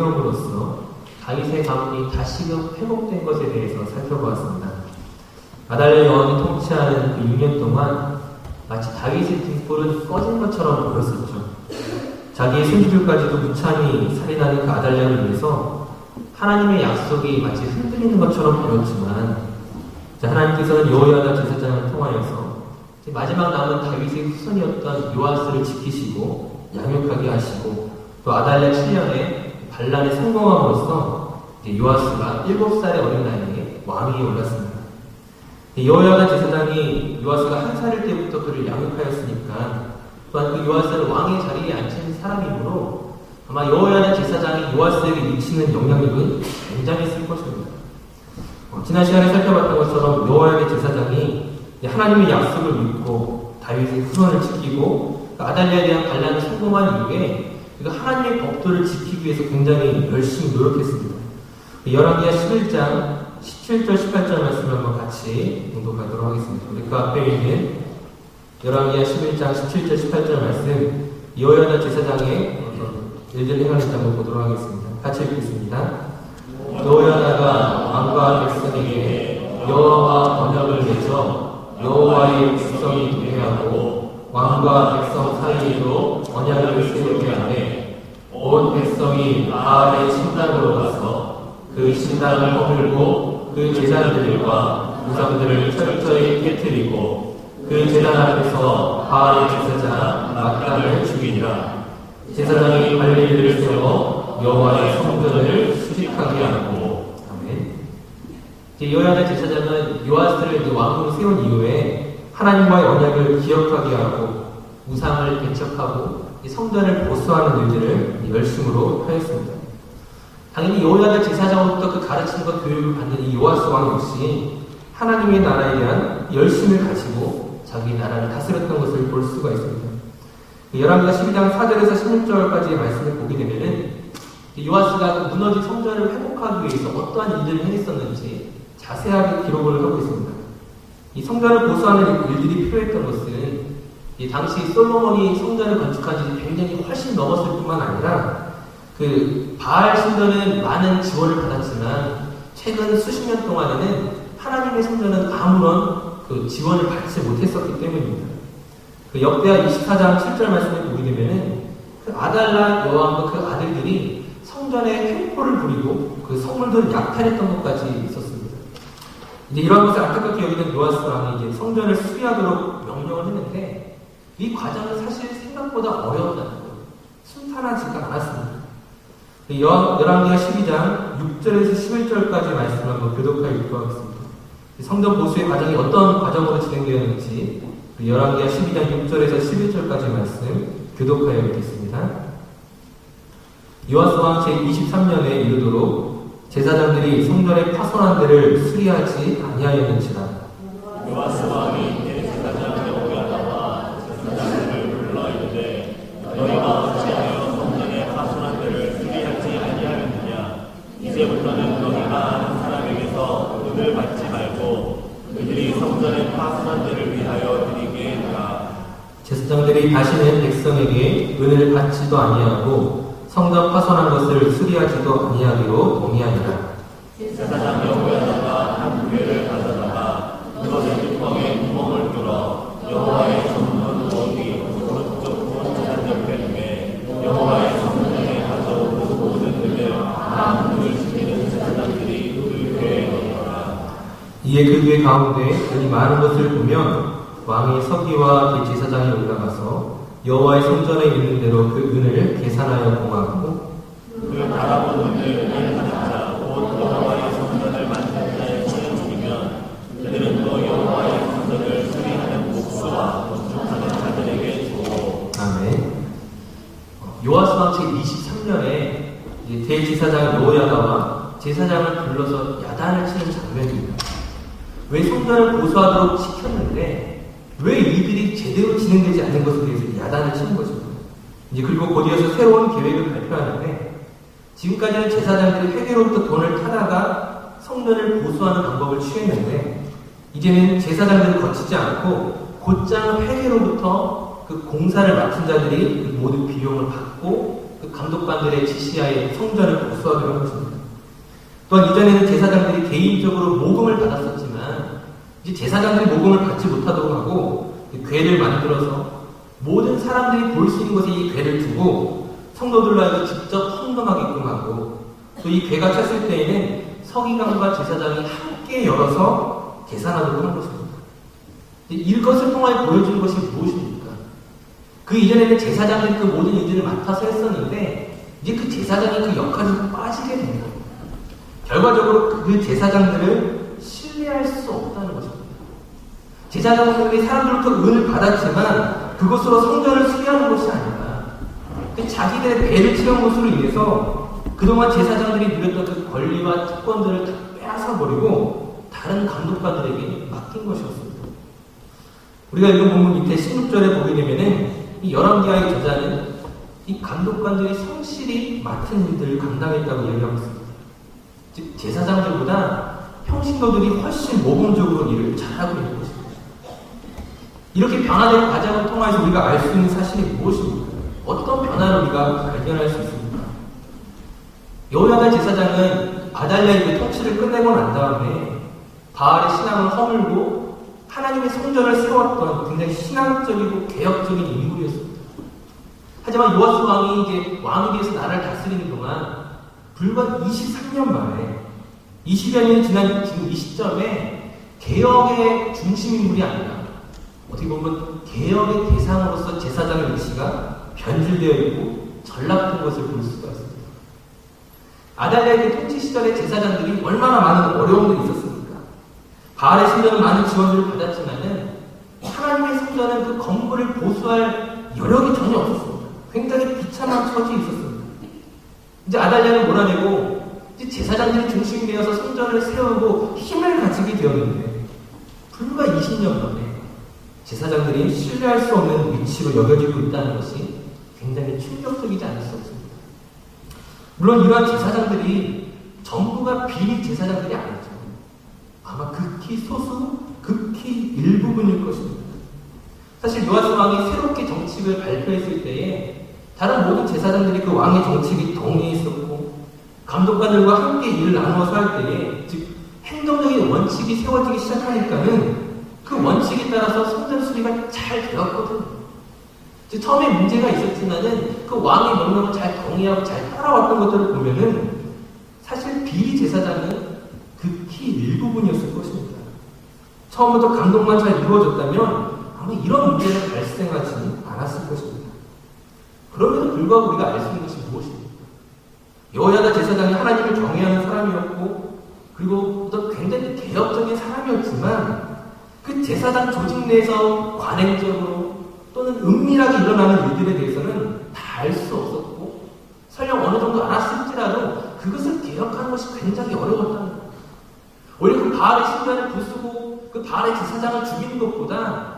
세움으로써 다윗의 가문이 다시금 회복된 것에 대해서 살펴보았습니다. 아달랴 여왕이 통치하는 그 6년 동안 마치 다윗의 등불은 꺼진 것처럼 보였었죠. 자기의 손주들까지도 무참히 살인하는 그 아달랴를 위해서 하나님의 약속이 마치 흔들리는 것처럼 보였지만, 하나님께서는 여호야다 제사장을 통하여서 마지막 남은 다윗의 후손이었던 요아스를 지키시고 양육하게 하시고, 또 아달랴 7년에 반란에 성공함으로써 요아스가 7살의 어린 나이에 왕위에 올랐습니다. 여호야다 제사장이 요아스가 1살일 때부터 그를 양육하였으니까, 또한 그 요아스를 왕의 자리에 앉힌 사람이므로 아마 여호야다 제사장이 요아스에게 미치는 영향력은 굉장했을 것입니다. 지난 시간에 살펴봤던 것처럼 여호야다 제사장이 하나님의 약속을 믿고 다윗의 후손을 지키고 아달랴에 대한 반란을 성공한 이후에 하나님의 법도를 지키기 위해서 굉장히 열심히 노력했습니다. 열왕기하 11장 17절 18절 말씀을 한번 같이 공독하도록 하겠습니다. 우리 그 앞에 있는 열왕기하 11장 17절 18절 말씀, 여호야다 제사장의 일들을 행하는지 한번 보도록 하겠습니다. 같이 읽겠습니다. 여호야다가 왕과 백성에게 여호와와 언약을 맺어 여호와의 백성이 되게 하고 왕과 백성 사이에도 언약을 세우게 하되, 온 백성이 바알의 신당으로 가서 그 신당을 허물고 그 제사들과 우상들을 철저히 깨뜨리고 그 제단 앞에서 바알의 제사장 막단을 죽이니라. 제사장이 관리들을 세워 여호와의 성전을 수직하게 하고. 아멘. 여호야다 제사장은 요아스를 왕으로 세운 이후에 하나님과의 언약을 기억하게 하고 우상을 대척하고 성전을 보수하는 일들을 열심으로 하였습니다. 당연히 여호야다 제사장으로부터 그 가르침과 교육을 받는 이 요아스 왕 역시 하나님의 나라에 대한 열심을 가지고 자기 나라를 다스렸던 것을 볼 수가 있습니다. 열왕기하 12장 4절에서 16절까지의 말씀을 보게 되면은 요아스가 무너진 성전을 회복하기 위해서 어떠한 일들을 행했었는지 자세하게 기록을 하고 있습니다. 이 성전을 보수하는 일들이 필요했던 것은 이 당시 솔로몬이 성전을 건축한 지 굉장히 훨씬 넘었을 뿐만 아니라 그 바알 신전은 많은 지원을 받았지만 최근 수십 년 동안에는 하나님의 성전은 아무런 그 지원을 받지 못했었기 때문입니다. 그 역대하 24장 7절 말씀을 보게 되면은 그 아달랴 여왕과 그 아들들이 성전에 횡포를 부리고 그 성물들을 약탈했던 것까지 있었습니다. 이제 이러한 것을 안타깝게 여기는 요아스 왕이 이제 성전을 수리하도록 명령을 했는데, 이 과정은 사실 생각보다 어려웠다는 거예요. 순탄하지가 않았습니다. 열왕기하 12장 6절에서 11절까지 말씀을 한번 교독하여 읽도록 하겠습니다. 성전 보수의 과정이 어떤 과정으로 진행되었는지 열왕기하 12장 6절에서 11절까지 말씀 교독하여 읽겠습니다. 요아스 왕 제23년에 이르도록 제사장들이 성전의 파손한 데를 수리하지 아니하였는지라. 요아스 왕이 대제사장 여호야다와 제사장들을 불러 이르되, 너희가 어찌하여 성전의 파손한 데를 수리하지 아니하였느냐? 이제부터는 너희가 아는 사람에게서 은을 받지 말고 그들이 성전의 파손한 데를 위하여 드리게 하라. 제사장들이 다시는 백성에게 은을 받지도 아니하고 성전 파손한 것을 수리하지도 아니하기로 동의하니라. 제사장 여호야다가 한 구레를 가져다가 그것의 뚜껑에 구멍을 뚫어 여호와의 성문 어디 오른쪽 문 제단 옆에 두매, 여호와의 성문에 가져온 모든 은을 다 문을 지키는 제사장들이 그 궤에 넣어라. 이에 그 궤 가운데 은이 많은 것을 보면 왕이 서기와 대제사장이 올라가서 여호와의 성전에 있는 대로 그 은을 계산하여 공하고, 그 바라본 은을 일하는 자 곧 여호와의 성전을 만든 자의 손에 죽이면 그들은 또 여호와의 성전을 수리하는 목수와 건축하는 자들에게 주고. 아멘. 요아스 왕 제23년에 대제사장 여호야다와 제사장을 불러서 야단을 치는 장면입니다. 왜 성전을 보수하도록 시켰는데 왜 일들이 제대로 진행되지 않는 것에 대해서 야단을 치는 거죠. 이제 그리고 곧이어서 새로운 계획을 발표하는데, 지금까지는 제사장들이 회계로부터 돈을 타다가 성전을 보수하는 방법을 취했는데, 이제는 제사장들을 거치지 않고 곧장 회계로부터 그 공사를 맡은 자들이 그 모든 비용을 받고 그 감독관들의 지시하에 성전을 보수하기로 한 것입니다. 또한 이전에는 제사장들이 개인적으로 모금을 받았었지만 이제 제사장들이 모금을 받지 못하도록 하고 궤를 만들어서 모든 사람들이 볼 수 있는 곳에 이 궤를 두고 성도들로 하여금 직접 헌금하게끔 하고 또 이 궤가 찼을 때에는 서기관과 제사장이 함께 열어서 계산하도록 한 것입니다. 이것을 통하여 보여주는 것이 무엇입니까? 그 이전에는 제사장들이 그 모든 일들을 맡아서 했었는데 이제 그 제사장이 그 역할에서 빠지게 된 겁니다. 결과적으로 그 제사장들을 신뢰할 수 없다는 것입니다. 제사장들이 사람들로부터 은을 받았지만 그것으로 성전을 수리하는 것이 아니라 자기들의 배를 채운 것으로 인해서 그동안 제사장들이 누렸던 그 권리와 특권들을 다 빼앗아버리고 다른 감독관들에게 맡긴 것이었습니다. 우리가 읽은 본문 밑에 16절에 보게 되면은 이 열왕기하의 저자는 이 감독관들이 성실히 맡은 일들을 감당했다고 이야기하고 있습니다. 즉 제사장들보다 평신도들이 훨씬 모범적으로 일을 잘하고 있는 것입니다. 이렇게 변화된 과정을 통해서 우리가 알 수 있는 사실이 무엇입니까? 어떤 변화를 우리가 발견할 수 있습니까? 여호야다 제사장은 아달랴의 그 통치를 끝내고 난 다음에 바알의 신앙을 허물고 하나님의 성전을 세웠던 굉장히 신앙적이고 개혁적인 인물이었습니다. 하지만 요아스 왕이 이제 왕이 돼서 나라를 다스리는 동안 불과 23년 만에 20여 년이 지난 지금 이 시점에 개혁의 중심 인물이 아니라 어떻게 보면 개혁의 대상으로서 제사장의 위치가 변질되어 있고 전락된 것을 볼 수가 있습니다. 아달랴의 통치 시절에 제사장들이 얼마나 많은 어려움들이 있었습니까? 바알의 신전은 많은 지원들을 받았지만은 하나님의 성전은 그 건물을 보수할 여력이 전혀 없었습니다. 굉장히 비참한 처지에 있었습니다. 이제 아달랴는 몰아내고 이제 제사장들이 중심이 되어서 성전을 세우고 힘을 가지게 되었는데 불과 20년 만에 제사장들이 신뢰할 수 없는 위치로 여겨지고 있다는 것이 굉장히 충격적이지 않을 수 없습니다. 물론 이러한 제사장들이 전부가 비리 제사장들이 아니죠. 아마 극히 소수, 극히 일부분일 것입니다. 사실 요아스 왕이 새롭게 정칙을 발표했을 때에 다른 모든 제사장들이 그 왕의 정책에 동의했었고 감독관들과 함께 일을 나누어서 할 때에 즉 행정적인 원칙이 세워지기 시작하니까는 그 원칙에 따라서 성전 수리가 잘 되었거든요. 즉 처음에 문제가 있었지만은 그 왕의 명령을 잘 동의하고 잘 따라왔던 것들을 보면은 사실 비리 제사장은 극히 일부분이었을 것입니다. 처음부터 감독만 잘 이루어졌다면 아마 이런 문제는 발생하지 않았을 것입니다. 그럼에도 불구하고 우리가 알 수 있는 것이 무엇입니까? 여호야다 제사장이 하나님을 경외하는 사람이었고 그리고 또 굉장히 개혁적인 사람이었지만 그 제사장 조직 내에서 관행적으로 또는 은밀하게 일어나는 일들에 대해서는 다 알 수 없었고 설령 어느 정도 알았을지라도 그것을 개혁하는 것이 굉장히 어려웠다는 거예요. 오히려 그 바알의 신전을 부수고 그 바알의 제사장을 죽이는 것보다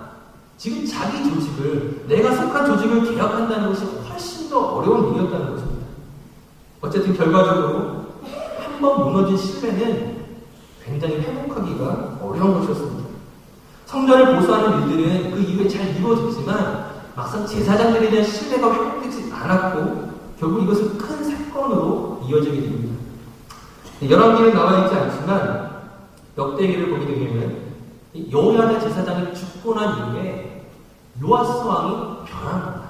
지금 자기 조직을 내가 속한 조직을 개혁한다는 것이 훨씬 더 어려운 일이었다는 것입니다. 어쨌든 결과적으로 한 번 무너진 신뢰는 굉장히 회복하기가 어려운 것이었습니다. 성전을 보수하는 일들은 그 이후에 잘 이루어졌지만 막상 제사장들에 대한 신뢰가 회복되지 않았고 결국 이것은 큰 사건으로 이어지게 됩니다. 열왕기는 나와 있지 않지만 역대기를 보게 되면 여호야다 제사장이 죽고 난 이후에 요아스 왕이 변합니다.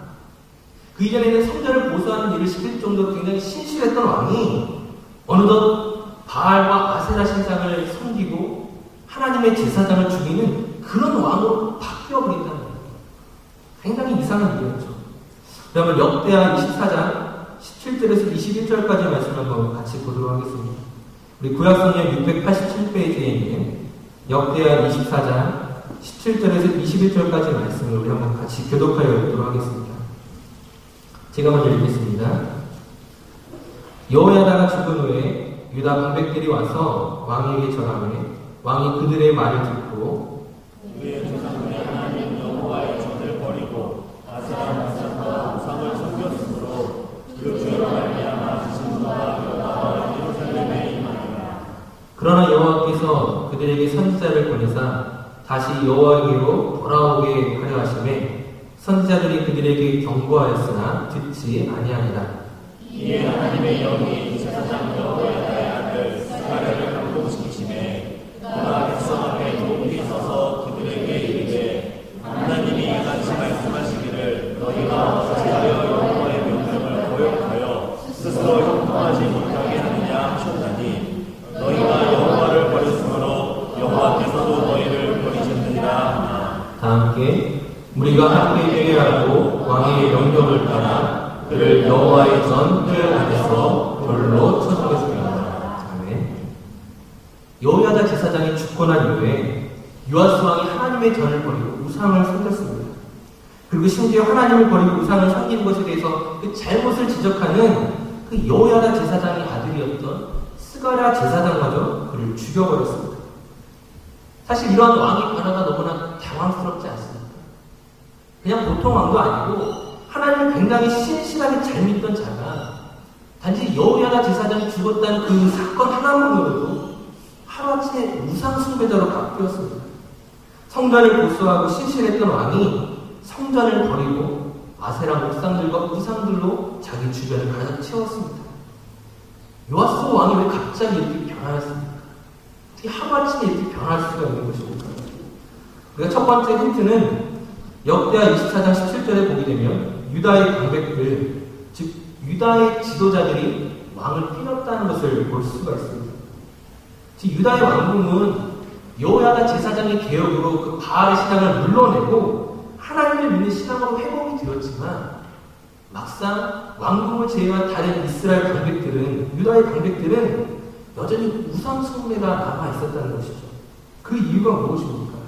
그 이전에는 성전을 보수하는 일을 시킬 정도로 굉장히 신실했던 왕이 어느덧 바알과 아세라 신상을 섬기고 하나님의 제사장을 죽이는 그런 왕으로 바뀌어버린다는 거예요. 굉장히 이상한 일이었죠. 그러면 역대하 24장 17절에서 21절까지 말씀을 한번 같이 보도록 하겠습니다. 우리 구약성경 687페이지에 있는 역대하 24장 17절에서 21절까지 말씀을 우리 한번 같이 교독하여 읽도록 하겠습니다. 제가 먼저 읽겠습니다. 여호야다가 죽은 후에 유다 방백들이 와서 왕에게 전하매 왕이 그들의 말을 듣고 우리의 조상들의 하나님 여호와의 전을 버리고 아세라 만상과 우상을 섬겼으므로 그 죄로 말미암아 진노가 여호와와 예루살렘에 임하니라. 그러나 여호와께서 그들에게 선지자를 보내사 다시 여호와에게로 돌아오게 하려 하심에 선지자들이 그들에게 경고하였으나 듣지 아니하니라. 이에 하나님의 영이 제사장 여호야다의 아들 스가랴를 감동시키심에 그가 백성 앞에 높이 서서 그들에게 이르되 하나님이 같이 말씀하시기를 너희가 어찌하여 여호와의 명령을 거역하여 스스로 형통하지 못하게 하느냐 하셨나니 너희가 여호와를 버렸으므로 여호와께서도 너희를 버리셨느니라. 다 함께 우리가 함께 회개하고 왕의 명령을 따라 그를 여호와의 전뜰 안에서 돌로 쳐주겠습니다. 아멘. 여호야다 제사장이 죽고 난 이후에 요아스 왕이 하나님의 전을 버리고 우상을 섬겼습니다. 그리고 심지어 하나님을 버리고 우상을 섬기는 것에 대해서 그 잘못을 지적하는 그 여호야다 제사장의 아들이었던 스가랴 제사장마저 그를 죽여버렸습니다. 사실 이러한 왕의 변화가 너무나 당황스럽지 않습니까? 그냥 보통 왕도 아니고 하나님을 굉장히 신실하게 잘 믿던 자가 단지 여호야다 제사장이 죽었다는 그 사건 하나만으로도 하루아침에 우상 숭배자로 바뀌었습니다. 성전을 보수하고 신실했던 왕이 성전을 버리고 아세라 목상들과 우상들로 자기 주변을 가득 채웠습니다. 요아스 왕이 왜 갑자기 이렇게 변화했습니까? 어떻게 하루아침에 이렇게 변할 수가 있는 것입니까? 우리가 첫 번째 힌트는 역대하 24장 17절에 보게 되면 유다의 방백들, 즉 유다의 지도자들이 왕을 뛰었다는 것을 볼 수가 있습니다. 즉 유다의 왕궁은 여호야다 제사장의 개혁으로 그 바알의 신앙을 물러내고 하나님을 믿는 신앙으로 회복이 되었지만 막상 왕궁을 제외한 다른 이스라엘 방백들은, 유다의 방백들은 여전히 우상 숭배가 남아 있었다는 것이죠. 그 이유가 무엇입니까?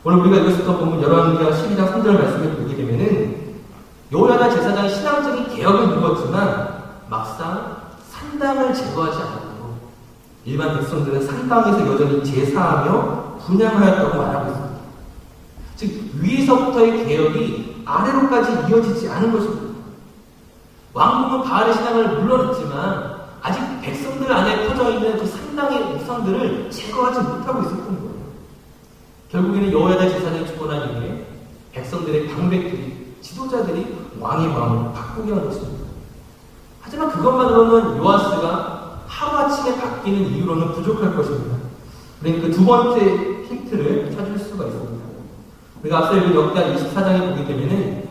오늘 우리가 읽었던 본문 열왕기하 12장 3절 말씀을 보게 되면은 여호야다 제사장이 신앙적인 개혁을 이루었지만 막상 산당을 제거하지 않았고 일반 백성들은 산당에서 여전히 제사하며 분향하였다고 말하고 있습니다. 즉 위에서부터의 개혁이 아래로까지 이어지지 않은 것입니다. 왕궁은 바알의 신앙을 물러냈지만 아직 백성들 안에 퍼져있는 그 산당의 우상들을 제거하지 못하고 있었던 거예요. 결국에는 여호야다 제사장이 죽고 난 이후에 백성들의 방백들이, 지도자들이 왕의 마음을 바꾸게 한 것입니다. 하지만 그것만으로는 요아스가 하루아침에 바뀌는 이유로는 부족할 것입니다. 우리는 그 두 번째 힌트를 찾을 수가 있습니다. 우리가 앞서 읽은 역대하 24장에 보게 되면은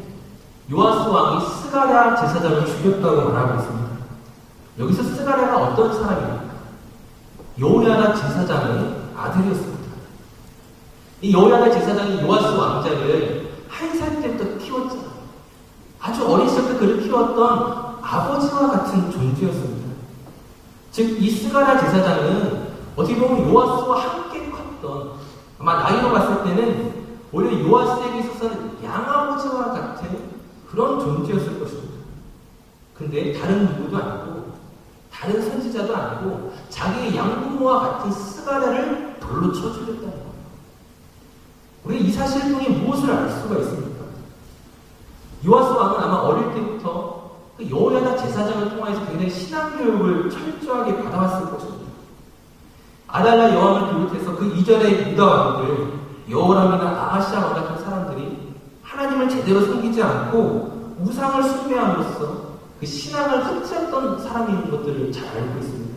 요아스 왕이 스가랴 제사장을 죽였다고 말하고 있습니다. 여기서 스가랴가 어떤 사람입니까? 여호야다 제사장의 아들이었습니다. 이 여호야다 제사장이 요아스 왕자를 1살 때부터 키웠잖아요. 아주 어렸을 때 그를 키웠던 아버지와 같은 존재였습니다. 즉, 이 스가랴 제사장은 어떻게 보면 요아스와 함께 컸던, 아마 나이로 봤을 때는 오히려 요아스에게 있어서는 양아버지와 같은 그런 존재였을 것입니다. 근데 다른 누구도 아니고, 다른 선지자도 아니고, 자기의 양부모와 같은 스가랴를 돌로 쳐주겠다는 거예요. 우리는 이 사실을 통해 무엇을 알 수가 있습니까? 요아스 왕은 아마 어릴 때부터 그 여호야다 제사장을 통해서 굉장히 신앙교육을 철저하게 받아왔을 것입니다. 아달랴 여왕을 비롯해서 그 이전의 유다 왕들, 여호람이나 아하시아 왕 같은 사람들이 하나님을 제대로 섬기지 않고 우상을 숭배함으로써 그 신앙을 흡수했던 사람인 것들을 잘 알고 있습니다.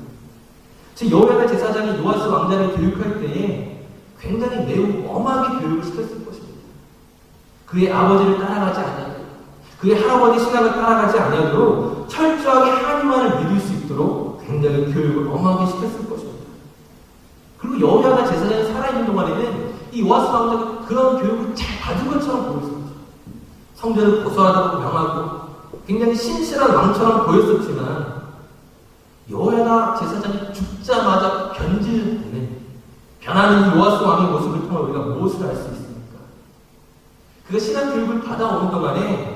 즉 여호야다 제사장이 요아스 왕자를 교육할 때에 굉장히 매우 엄하게 교육을 시켰을 것입니다. 그의 아버지를 따라가지 아니하고 그의 할아버지 신앙을 따라가지 아니하도록 철저하게 하나님만을 믿을 수 있도록 굉장히 교육을 엄하게 시켰을 것입니다. 그리고 여호야다 제사장이 살아있는 동안에는 이 요아스 왕자가 그런 교육을 잘 받은 것처럼 보였습니다. 성전을 고소하다고 명하고 굉장히 신실한 왕처럼 보였었지만 여호야다 제사장이 죽자마자 변질되는 변하는 요아스 왕의 모습을 통해 우리가 무엇을 알 수 있습니까? 그가 신앙 교육을 받아오는 동안에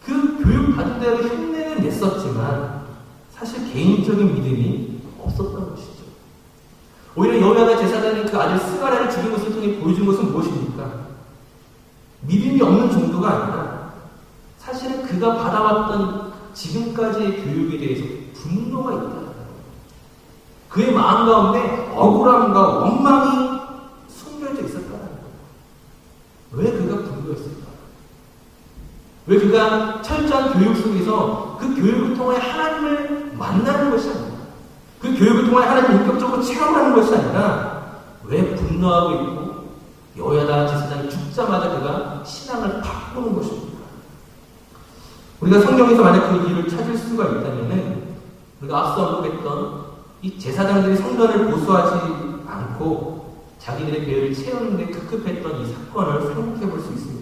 그 교육 받은 대로 흉내는 냈었지만 사실 개인적인 믿음이 없었던 것이죠. 오히려 여호야다 제사장이 그 아들 스가랴를 죽인 것을 통해 보여준 것은 무엇입니까? 믿음이 없는 정도가 아니라 사실은 그가 받아왔던 지금까지의 교육에 대해서 분노가 있다는 거예요. 그의 마음 가운데 억울함과 원망이 숨겨져 있었다는 거예요. 왜 그가 분노했을까? 왜 그가 철저한 교육 속에서 그 교육을 통해 하나님을 만나는 것이 아니라, 그 교육을 통해 하나님을 인격적으로 체험하는 것이 아니라 왜 분노하고 있고 여호야다 제사장이 죽자마자 그가 신앙을 바꾸는 것입니다. 우리가 성경에서 만약 그 이유를 찾을 수가 있다면은 우리가 앞서 언급했던 이 제사장들이 성전을 보수하지 않고 자기들의 계획을 채우는데 급급했던 이 사건을 생각해 볼 수 있습니다.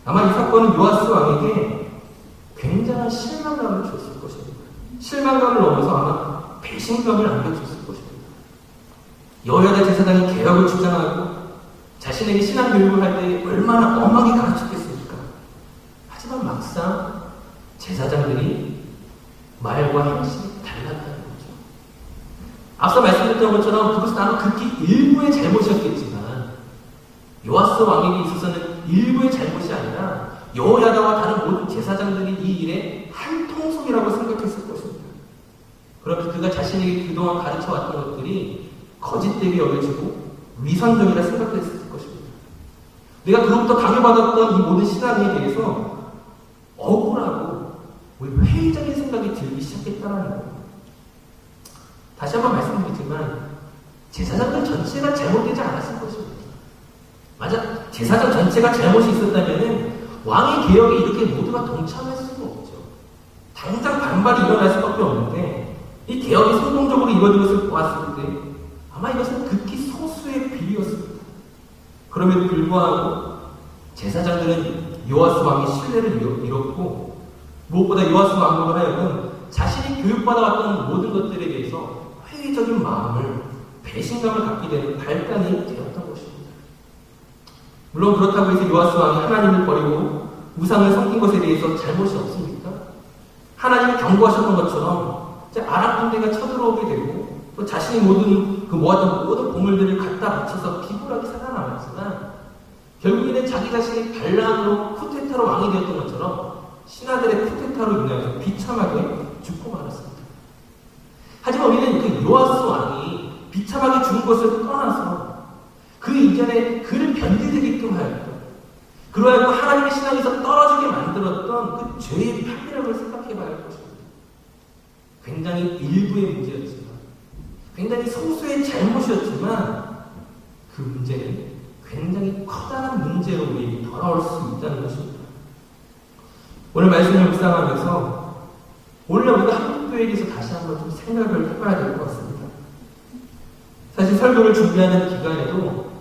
아마 이 사건은 요아스 왕에게 굉장한 실망감을 줬을 것입니다. 실망감을 넘어서 아마 배신감을 안겨줬을 것입니다. 여호야다 제사장이 개혁을 주장하고 자신에게 신앙 교육을 할 때 얼마나 엄하게 가르쳤겠습니까? 하지만 막상 제사장들이 말과 행실이 달랐다는 거죠. 앞서 말씀드렸던 것처럼 그것은 아마 극히 일부의 잘못이었겠지만 요아스 왕에게 있어서는 일부의 잘못이 아니라 여호야다와 다른 모든 제사장들이 이 일의 한 통속이라고 생각했을 것입니다. 그러면 그가 자신에게 그동안 가르쳐왔던 것들이 거짓되게 여겨지고 위선적이라 생각했을 것입니다. 내가 그로부터 강요받았던 이 모든 신앙에 대해서 억울하고 회의적인 생각이 들기 시작했다는 거예요. 다시 한번 말씀드리지만 제사장들 전체가 잘못되지 않았을 것입니다. 만약 제사장 전체가 잘못이 있었다면 왕의 개혁에 이렇게 모두가 동참할 수가 없죠. 당장 반발이 일어날 수밖에 없는데 이 개혁이 성공적으로 이루어진 것을 보았을 때 아마 이것은 극히 소수의 비리였습니다. 그럼에도 불구하고 제사장들은 요아스 왕의 신뢰를 잃었고 무엇보다 요아스 왕으로 하여금 자신이 교육받아왔던 모든 것들에 대해서 회의적인 마음을, 배신감을 갖게 되는 발단이 되었던 것입니다. 물론 그렇다고 해서 요아스 왕이 하나님을 버리고 우상을 섬긴 것에 대해서 잘못이 없습니까? 하나님이 경고하셨던 것처럼 아람 군대가 쳐들어오게 되고 또 자신이 모았던 모든 보물들을 갖다 바쳐서 기굴하게 살아남았지만 결국에는 자기 자신이 반란으로 쿠데타로 왕이 되었던 것처럼 신하들의 쿠데타로 인하여 비참하게 죽고 말았습니다. 하지만 우리는 그 요아스 왕이 비참하게 죽은 것을 떠나서 그 이전에 그를 변제되게끔 하였던, 그러하여 하나님의 신앙에서 떨어지게 만들었던 그 죄의 파괴력을 생각해 봐야 할 것입니다. 굉장히 일부의 문제였지만, 굉장히 소수의 잘못이었지만 그 문제는 굉장히 커다란 문제로 우리에게 돌아올 수 있다는 것입니다. 오늘 말씀을 묵상하면서 오늘 우리가 한국교회에 대해서 다시 한번 좀 생각을 해봐야 될 것 같습니다. 사실 설교를 준비하는 기간에도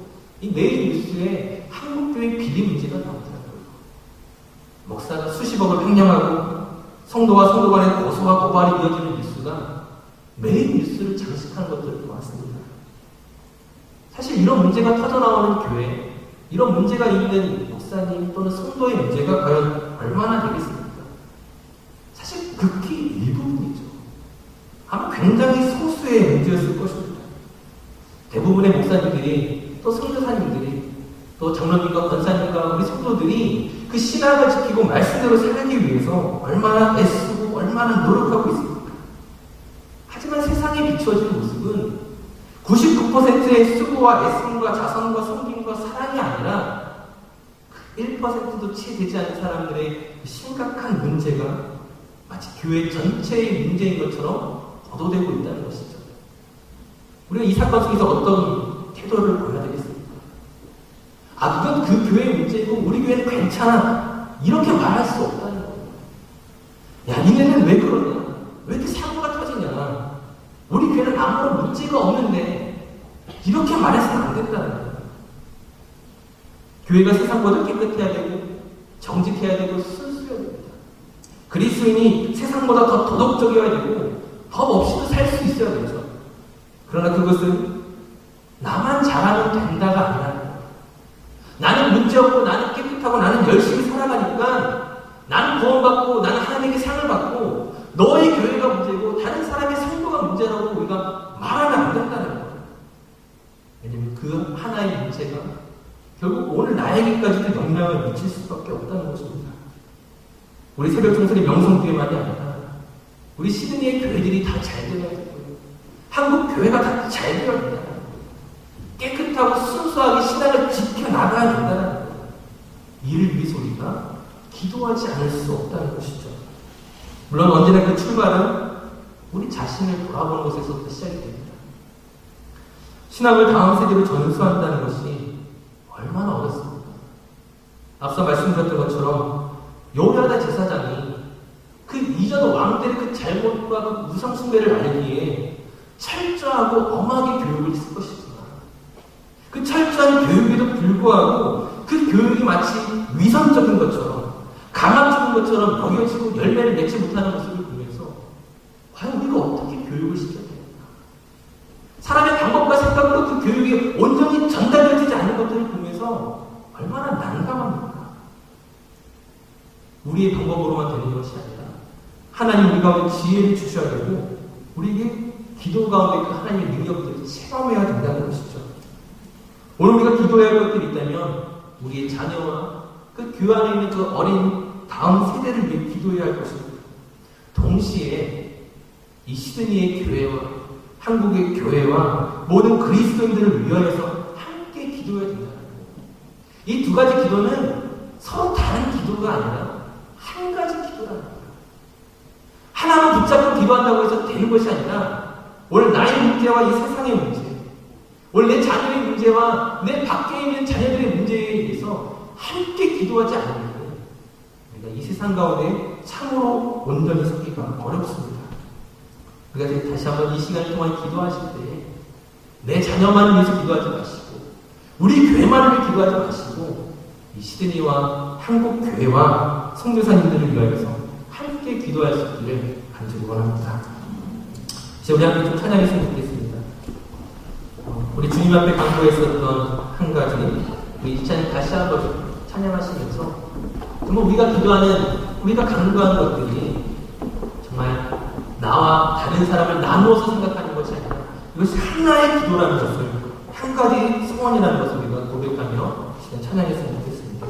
이 내일 뉴스에 한국교회 비리 문제가 나오더라고요. 목사가 수십억을 횡령하고 성도와 성도 간의 고소와 고발이 이어지는 뉴스가 매일 뉴스를 장식하는 것들을 보았습니다. 사실 이런 문제가 터져나오는 교회, 이런 문제가 있는 목사님 또는 성도의 문제가 과연 얼마나 되겠습니까? 사실 극히 일부분이죠. 아마 굉장히 소수의 문제였을 것입니다. 대부분의 목사님들이 또 선교사님들이 또 장로님과 권사님과 우리 성도들이 그 신앙을 지키고 말씀대로 살기 위해서 얼마나 애쓰고 얼마나 노력하고 있습니까? 하지만 세상에 비추어지는 모습은 99%의 수고와 애씀과 자선과 섬김과 사랑이 아니라 1%도 채 되지 않은 사람들의 심각한 문제가 마치 교회 전체의 문제인 것처럼 보도되고 있다는 것이죠. 우리가 이 사건 속에서 어떤 태도를 보여야 되겠습니까? 그건 그 교회의 문제고 우리 교회는 괜찮아, 이렇게 말할 수 없다는 거예요. 야, 니네는 왜 그러냐? 왜 이렇게 사고가 터지냐? 우리 교회는 아무런 문제가 없는데 이렇게 말해서는 안 된다는 거예요. 교회가 세상보다 깨끗해야 되고 정직해야 되고 순수해야 됩니다. 그리스도인이 세상보다 더 도덕적이어야 되고 법 없이도 살 수 있어야 되죠. 그러나 그것은 나만 잘하면 된다가 아니라 나는 문제없고 나는 깨끗하고 나는 열심히 살아가니까 나는 구원받고 나는 하나님에게 상을 받고 너의 교회가 문제고 다른 사람의 성도가 문제라고 우리가 말하면 안 된다는 거예요. 왜냐하면 그 하나의 문제가 결국 오늘 나에게까지도 영향을 미칠 수밖에 없다는 것입니다. 우리 새벽 종설의 명성교회만이 아니라 우리 시드니의 교회들이 다 잘 되어야 되고요. 한국 교회가 다 잘 되어야 된다는 거예요. 깨끗하고 순수하게 신앙을 지켜나가야 된다는 거예요. 이를 위해서 우리가 기도하지 않을 수 없다는 것이죠. 물론 언제나 그 출발은 우리 자신을 돌아보는 것에서부터 시작이 됩니다. 신앙을 다음 세대로 전수한다는 것이 얼마나 어렵습니까? 앞서 말씀드렸던 것처럼 요야다 제사장이 그 이전 왕들의 그 잘못과 그 우상 숭배를 알기에 철저하고 엄하게 교육을 했을 것이지만 그 철저한 교육에도 불구하고 그 교육이 마치 위선적인 것처럼 강압적인 것처럼 여겨지고 열매를 맺지 못하는 모습을 보면서 과연 우리가 어떻게 교육을 시켜야 됩니까? 사람의 방법과 생각으로 그 교육이 온전히 전달되지 않는 것들을 보면서 얼마나 난감합니까? 우리의 방법으로만 되는 것이 아니라 하나님 우리 가운데 지혜를 주셔야 되고 우리에게 기도 가운데 그 하나님의 능력들을 체험해야 된다는 것이죠. 오늘 우리가 기도해야 할 것들이 있다면 우리의 자녀와 그 교회 안에 있는 그 어린 다음 세대를 위해 기도해야 할 것입니다. 동시에 이 시드니의 교회와 한국의 교회와 모든 그리스도인들을 위하여서 함께 기도해야 된다는 거예요. 이 두 가지 기도는 서로 다른 기도가 아니라 한 가지 기도라는 거예요. 하나만 붙잡고 기도한다고 해서 되는 것이 아니라 오늘 나의 문제와 이 세상의 문제, 오늘 내 자녀의 문제와 내 밖에 있는 자녀들의 문제에 대해서 함께 기도하지 않으면 우리가 이 세상 가운데 참으로 온전히 서기가 어렵습니다. 우리가 다시 한번 이 시간 동안 기도하실 때 내 자녀만을 위해서 기도하지 마시고 우리 교회만을 위해 기도하지 마시고 이 시드니와 한국 교회와 선교사님들을 위하여서 함께 기도할 수 있기를 간절히 원합니다. 이제 우리 함께 좀 찬양했으면 좋겠습니다. 우리 주님 앞에 강구했었던 한 가지 우리 이 찬양 다시 한번 찬양하시면서 정말 우리가 기도하는 우리가 강구하는 것들이 정말 나와 다른 사람을 나누어서 생각하는 것이 아니라 이것이 하나의 기도라는 것을 한 가지 소원이라는 것을 우리가 고백하며 시간 찬양했으면 좋겠습니다.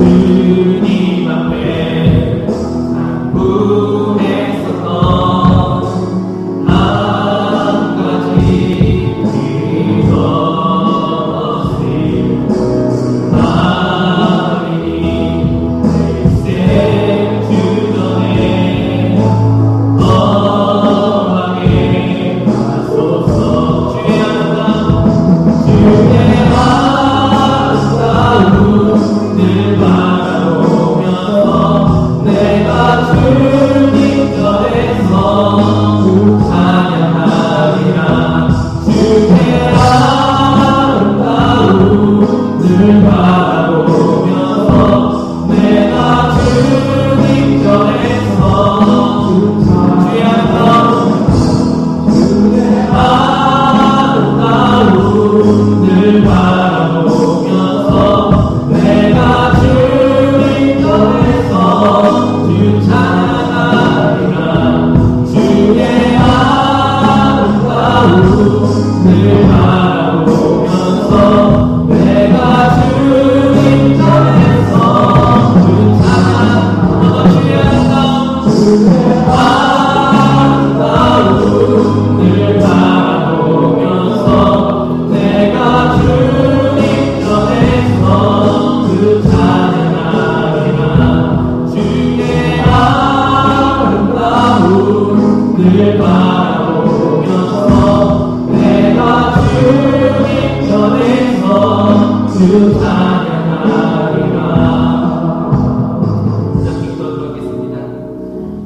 주님 주를 바라보면서 내가 주님 전에서 주 찬양하리라. 기도하도록 하겠습니다.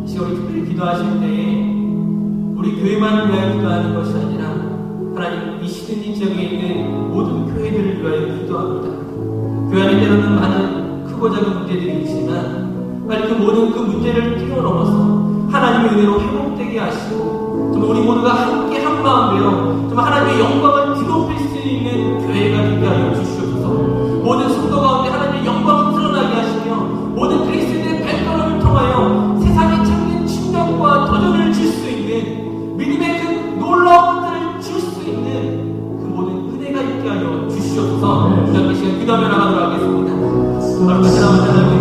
이 시간 우리 특별히 기도하실 때에 우리 교회만을 위하여 기도하는 것이 아니라 하나님 이 시드니 지역에 있는 모든 교회들을 위하여 기도합니다. 교회 안에 때로는 많은 크고 작은 문제들이 있지만 빨리 그 모든 그 문제를 뛰어넘어서 하나님의 은혜로 회복되게 하시고 정말 우리 모두가 함께 한 마음 되어 정말 하나님의 영광을 드높일 수 있는 교회가 되게 하여 주시옵소서. 모든 성도 가운데 하나님의 영광을 드러나게 하시며 모든 그리스도의 발걸음을 통하여 세상에 찾는 충격과 도전을 줄 수 있는 믿음의 그 놀라운 것들을 줄 수 있는 그 모든 은혜가 있게 하여 주시옵소서. 이렇게 시간 기도하며 나가도록 하겠습니다. 바로 같이 나오는